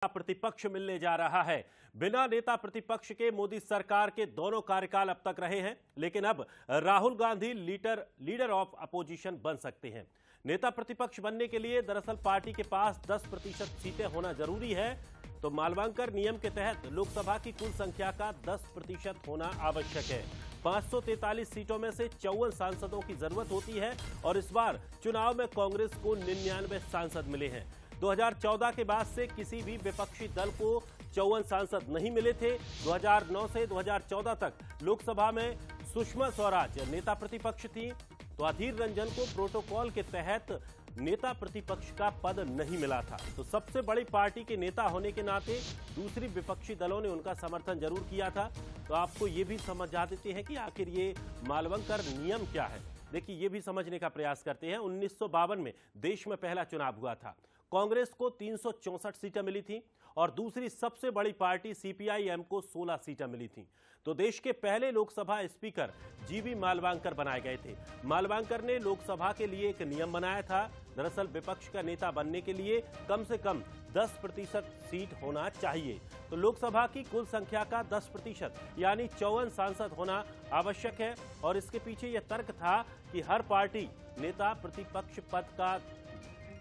प्रतिपक्ष मिलने जा रहा है। बिना नेता प्रतिपक्ष के मोदी सरकार के दोनों कार्यकाल अब तक रहे हैं, लेकिन अब Rahul Gandhi leader of opposition बन सकते हैं। नेता प्रतिपक्ष बनने के लिए दरअसल पार्टी के पास 10% सीटें होना जरूरी है, तो मालवांकर नियम के तहत लोकसभा की कुल संख्या का 10% होना आवश्यक है। 543 सीटों में से 54 सांसदों की जरूरत होती है और इस बार चुनाव में कांग्रेस को 99 सांसद मिले हैं। 2014 के बाद से किसी भी विपक्षी दल को 54 सांसद नहीं मिले थे। 2009 से 2014 तक लोकसभा में सुषमा स्वराज नेता प्रतिपक्ष थी, तो अधीर रंजन को प्रोटोकॉल के तहत नेता प्रतिपक्ष का पद नहीं मिला था। तो सबसे बड़ी पार्टी के नेता होने के नाते दूसरी विपक्षी दलों ने उनका समर्थन जरूर किया था। तो आपको ये भी समझा देते हैं कि आखिर ये मालवंकर नियम क्या है। देखिए, ये भी समझने का प्रयास करते हैं। 1952 में देश में पहला चुनाव हुआ था। कांग्रेस को 364 सीटें मिली थी और दूसरी सबसे बड़ी पार्टी सीपीआई-एम को 16 सीटें मिली थी। तो देश के पहले लोकसभा स्पीकर जीवी मालवांकर बनाए गए थे। मालवांकर ने लोकसभा के लिए एक नियम बनाया था। दरअसल विपक्ष का नेता बनने के लिए कम से कम 10% सीट होना चाहिए। तो लोकसभा की कुल संख्या का 10% यानी 54 सांसद होना आवश्यक है। और इसके पीछे यह तर्क था कि हर पार्टी नेता प्रतिपक्ष पद का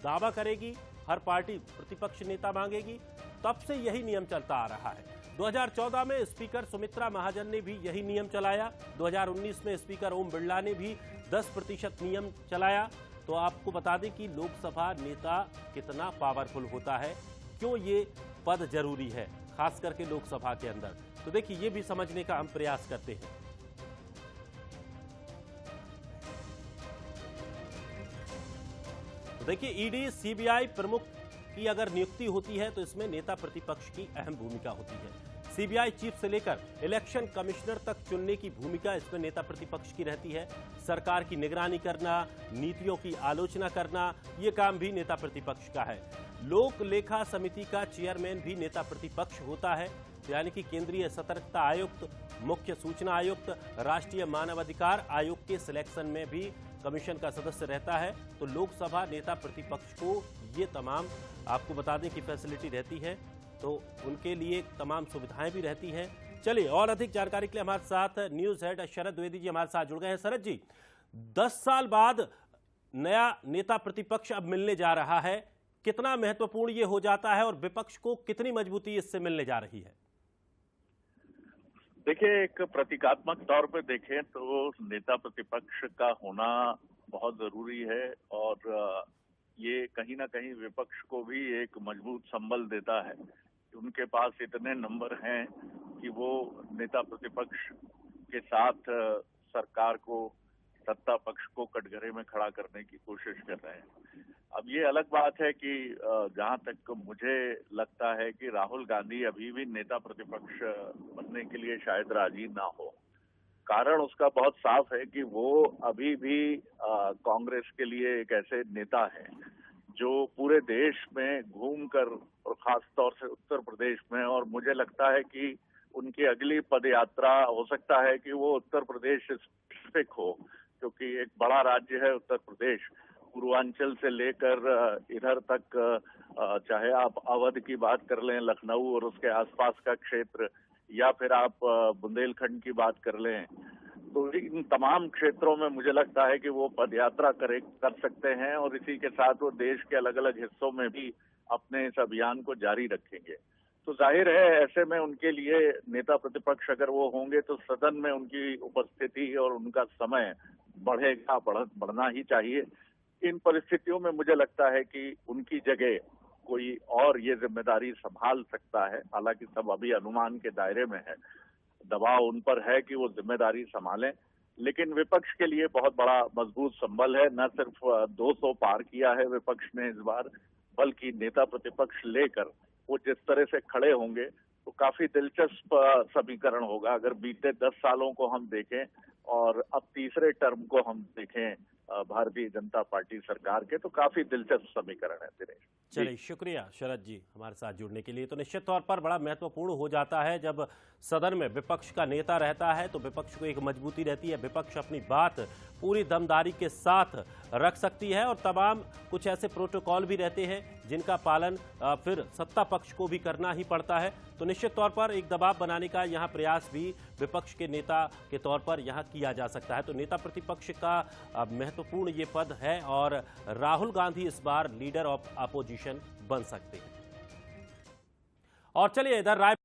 दावा करेगी, हर पार्टी प्रतिपक्ष नेता मांगेगी। तब से यही नियम चलता आ रहा है। 2014 में स्पीकर सुमित्रा महाजन ने भी यही नियम चलाया। 2019 में स्पीकर ओम बिरला ने भी 10% नियम चलाया। तो आपको बता दें कि लोकसभा नेता कितना पावरफुल होता है, क्यों ये पद जरूरी है, खास करके लोकसभा के अंदर। तो देखिए, ये भी समझने का हम प्रयास करते हैं। तो देखिए, ईडी सीबीआई प्रमुख की अगर नियुक्ति होती है तो इसमें नेता प्रतिपक्ष की अहम भूमिका होती है। सीबीआई चीफ से लेकर इलेक्शन कमिश्नर तक चुनने की भूमिका इसमें नेता प्रतिपक्ष की रहती है। सरकार की निगरानी करना, नीतियों की आलोचना करना, ये काम भी नेता प्रतिपक्ष का है। लोक लेखा समिति का चेयरमैन भी नेता प्रतिपक्ष होता है, यानी कि केंद्रीय सतर्कता आयुक्त, मुख्य सूचना आयुक्त, राष्ट्रीय मानवाधिकार आयोग के सिलेक्शन में भी कमीशन का सदस्य रहता है। तो लोकसभा नेता प्रतिपक्ष को ये तमाम आपको बता दें कि फैसिलिटी रहती है, तो उनके लिए तमाम सुविधाएं भी रहती हैं। चलिए, और अधिक जानकारी के लिए हमारे साथ न्यूज हेड शरद द्विवेदी जी हमारे साथ जुड़ गए हैं। शरद जी, 10 साल बाद नया नेता प्रतिपक्ष अब मिलने जा रहा है, कितना महत्वपूर्ण ये हो जाता है और विपक्ष को कितनी मजबूती इससे मिलने जा रही है? देखिए, एक प्रतीकात्मक तौर पे देखें तो नेता प्रतिपक्ष का होना बहुत जरूरी है और ये कहीं ना कहीं विपक्ष को भी एक मजबूत संबल देता है। उनके पास इतने नंबर हैं कि वो नेता प्रतिपक्ष के साथ सरकार को, सत्ता पक्ष को कटघरे में खड़ा करने की कोशिश कर रहे हैं। अब ये अलग बात है कि जहां तक मुझे लगता है कि राहुल गांधी अभी भी नेता प्रतिपक्ष बनने के लिए शायद राजी ना हो। कारण उसका बहुत साफ है कि वो अभी भी कांग्रेस के लिए एक ऐसे नेता हैं जो पूरे देश में घूमकर, और खास तौर से उत्तर प्रदेश में, और मुझे लगता है कि उनकी अगली पदयात्रा हो सकता है कि वो उत्तर प्रदेश स्पेसिफिक हो, क्योंकि एक बड़ा राज्य है उत्तर प्रदेश। पूर्वांचल से लेकर इधर तक, चाहे आप अवध की बात कर लें, लखनऊ और उसके आसपास का क्षेत्र, या फिर आप बुंदेलखंड की बात कर लें, तो इन तमाम क्षेत्रों में मुझे लगता है कि वो पदयात्रा कर सकते हैं और इसी के साथ वो देश के अलग अलग हिस्सों में भी अपने इस अभियान को जारी रखेंगे। तो जाहिर है, ऐसे में उनके लिए नेता प्रतिपक्ष अगर वो होंगे तो सदन में उनकी उपस्थिति और उनका समय बढ़ना ही चाहिए। इन परिस्थितियों में मुझे लगता है कि उनकी जगह कोई और ये जिम्मेदारी संभाल सकता है। हालांकि सब अभी अनुमान के दायरे में है, दबाव उन पर है कि वो जिम्मेदारी संभालें, लेकिन विपक्ष के लिए बहुत बड़ा मजबूत संबल है। न सिर्फ 200 पार किया है विपक्ष ने इस बार, बल्कि नेता प्रतिपक्ष लेकर वो जिस तरह से खड़े होंगे तो काफी दिलचस्प समीकरण होगा। अगर बीते 10 सालों को हम देखें और अब तीसरे टर्म को हम देखें भारतीय जनता पार्टी सरकार के, तो काफी दिलचस्प समीकरण है। दिनेश, चलिए, शुक्रिया शरद जी हमारे साथ जुड़ने के लिए। तो निश्चित तौर पर बड़ा महत्वपूर्ण हो जाता है जब सदन में विपक्ष का नेता रहता है, तो विपक्ष को एक मजबूती रहती है, विपक्ष अपनी बात पूरी दमदारी के साथ रख सकती है और तमाम कुछ ऐसे प्रोटोकॉल भी रहते हैं जिनका पालन फिर सत्ता पक्ष को भी करना ही पड़ता है। तो निश्चित तौर पर एक दबाव बनाने का यहाँ प्रयास भी विपक्ष के नेता के तौर पर यहाँ किया जा सकता है। तो नेता प्रतिपक्ष का महत्वपूर्ण ये पद है और राहुल गांधी इस बार लीडर ऑफ अपोजिशन बन सकते हैं। और चलिए इधर राय